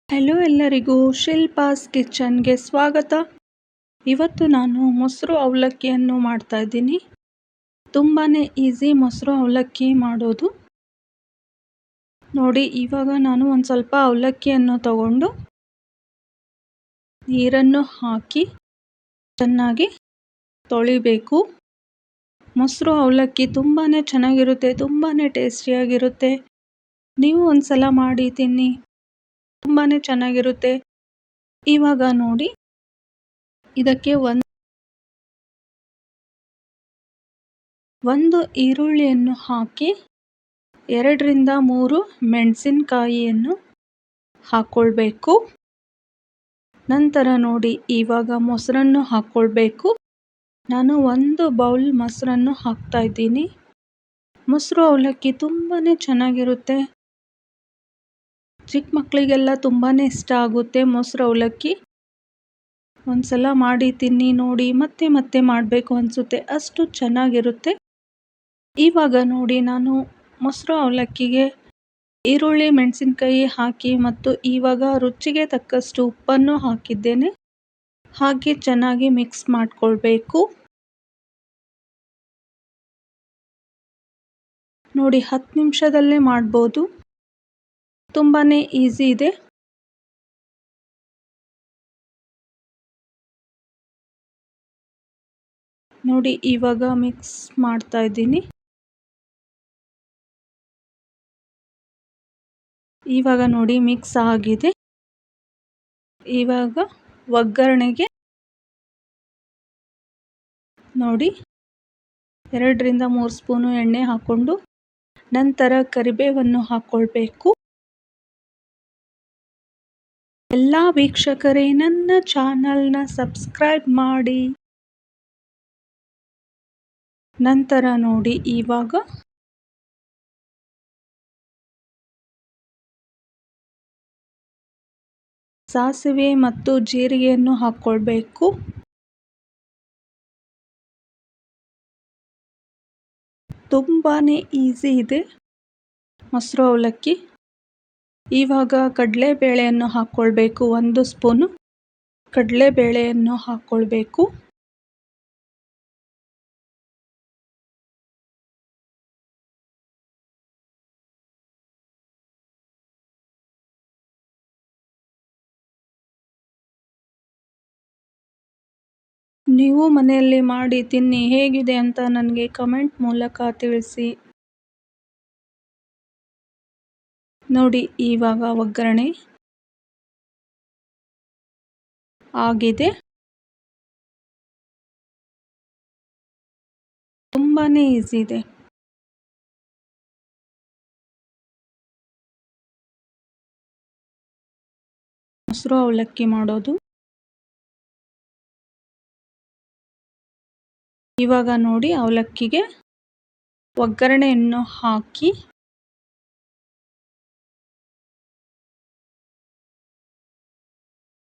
Hello ಎಲ್ಲರಿಗೂ ಶಿಲ್ಪಾಸ್ ಕಿಚನ್ಗೆ ಸ್ವಾಗತ. ಇವತ್ತು ನಾನು ಮೊಸರು ಅವಲಕ್ಕಿಯನ್ನು ಮಾಡ್ತಾ ಇದ್ದೀನಿ. ತುಂಬಾ ಈಸಿ ಮೊಸರು ಅವಲಕ್ಕಿ ಮಾಡೋದು. ನೋಡಿ, ಇವಾಗ ನಾನು ಒಂದು ಸ್ವಲ್ಪ ಅವಲಕ್ಕಿಯನ್ನು ತಗೊಂಡು ನೀರನ್ನು ಹಾಕಿ ಚೆನ್ನಾಗಿ ತೊಳಿಬೇಕು. ಮೊಸರು ಅವಲಕ್ಕಿ ತುಂಬಾ ಚೆನ್ನಾಗಿರುತ್ತೆ, ತುಂಬಾ ಟೇಸ್ಟಿಯಾಗಿರುತ್ತೆ. ನೀವು ಒಂದ್ಸಲ ಮಾಡಿ ತಿನ್ನಿ, ತುಂಬಾ ಚೆನ್ನಾಗಿರುತ್ತೆ. ಇವಾಗ ನೋಡಿ, ಇದಕ್ಕೆ ಒಂದು ಈರುಳ್ಳಿಯನ್ನು ಹಾಕಿ 2ರಿಂದ 3 ಮೆಣಸಿನಕಾಯಿಯನ್ನು ಹಾಕ್ಕೊಳ್ಬೇಕು. ನಂತರ ನೋಡಿ, ಇವಾಗ ಮೊಸರನ್ನು ಹಾಕ್ಕೊಳ್ಬೇಕು. ನಾನು 1 ಬೌಲ್ ಮೊಸರನ್ನು ಹಾಕ್ತಾ ಇದ್ದೀನಿ. ಮೊಸರು ಅವಲಕ್ಕಿ ತುಂಬಾ ಚೆನ್ನಾಗಿರುತ್ತೆ. ಚಿಕ್ಕ ಮಕ್ಕಳಿಗೆಲ್ಲ ತುಂಬಾ ಇಷ್ಟ ಆಗುತ್ತೆ ಮೊಸರು ಅವಲಕ್ಕಿ. ಒಂದ್ಸಲ ಮಾಡಿ ತಿನ್ನಿ ನೋಡಿ, ಮತ್ತೆ ಮತ್ತೆ ಮಾಡಬೇಕು ಅನಿಸುತ್ತೆ, ಅಷ್ಟು ಚೆನ್ನಾಗಿರುತ್ತೆ. ಇವಾಗ ನೋಡಿ, ನಾನು ಮೊಸರು ಅವಲಕ್ಕಿಗೆ ಈರುಳ್ಳಿ ಮೆಣಸಿನಕಾಯಿ ಹಾಕಿ ಮತ್ತು ಇವಾಗ ರುಚಿಗೆ ತಕ್ಕಷ್ಟು ಉಪ್ಪನ್ನು ಹಾಕಿದ್ದೇನೆ. ಹಾಕಿ ಚೆನ್ನಾಗಿ ಮಿಕ್ಸ್ ಮಾಡಿಕೊಳ್ಬೇಕು. ನೋಡಿ, 10 ನಿಮಿಷದಲ್ಲೇ ಮಾಡ್ಬೋದು, ತುಂಬಾ ಈಸಿ ಇದೆ. ನೋಡಿ, ಇವಾಗ ಮಿಕ್ಸ್ ಮಾಡ್ತಾ ಇದ್ದೀನಿ. ಇವಾಗ ನೋಡಿ, ಮಿಕ್ಸ್ ಆಗಿದೆ. ಇವಾಗ ಒಗ್ಗರಣೆಗೆ ನೋಡಿ 2ರಿಂದ 3 ಸ್ಪೂನು ಎಣ್ಣೆ ಹಾಕ್ಕೊಂಡು ನಂತರ ಕರಿಬೇವನ್ನು ಹಾಕ್ಕೊಳ್ಬೇಕು. ಎಲ್ಲ ವೀಕ್ಷಕರೇ, ನನ್ನ ಚಾನಲ್ನ ಸಬ್ಸ್ಕ್ರೈಬ್ ಮಾಡಿ. ನಂತರ ನೋಡಿ, ಇವಾಗ ಸಾಸಿವೆ ಮತ್ತು ಜೀರಿಗೆಯನ್ನು ಹಾಕ್ಕೊಳ್ಬೇಕು. ತುಂಬಾ ಈಸಿ ಇದೆ ಮೊಸರು ಅವಲಕ್ಕಿ. ಇವಾಗ ಕಡಲೆಬೇಳೆಯನ್ನು ಹಾಕ್ಕೊಳ್ಬೇಕು. 1 ಸ್ಪೂನು ಕಡಲೆಬೇಳೆಯನ್ನು ಹಾಕ್ಕೊಳ್ಬೇಕು. ನೀವು ಮನೆಯಲ್ಲಿ ಮಾಡಿ ತಿನ್ನಿ, ಹೇಗಿದೆ ಅಂತ ನನಗೆ ಕಮೆಂಟ್ ಮೂಲಕ ತಿಳಿಸಿ. ನೋಡಿ, ಇವಾಗ ಒಗ್ಗರಣೆ ಆಗಿದೆ. ತುಂಬಾ ಈಸಿ ಇದೆ. ಮೊಸರು ಅವಲಕ್ಕಿ ಮಾಡೋದು. ಇವಾಗ ನೋಡಿ, ಅವಲಕ್ಕಿಗೆ ಒಗ್ಗರಣೆಯನ್ನು ಹಾಕಿ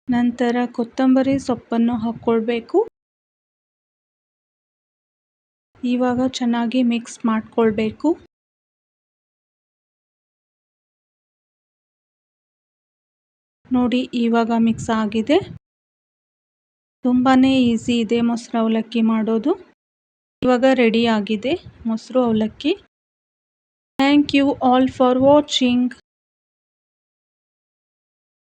ನಂತರ ಕೊತ್ತಂಬರಿ ಸೊಪ್ಪನ್ನು ಹಾಕ್ಕೊಳ್ಬೇಕು. ಇವಾಗ ಚೆನ್ನಾಗಿ ಮಿಕ್ಸ್ ಮಾಡಿಕೊಳ್ಬೇಕು. ನೋಡಿ, ಇವಾಗ ಮಿಕ್ಸ್ ಆಗಿದೆ. ತುಂಬಾ ಈಸಿ ಇದೆ ಮೊಸರು ಅವಲಕ್ಕಿ ಮಾಡೋದು. ಇವಾಗ ರೆಡಿ ಆಗಿದೆ ಮೊಸರು ಅವಲಕ್ಕಿ. Thank you all for watching.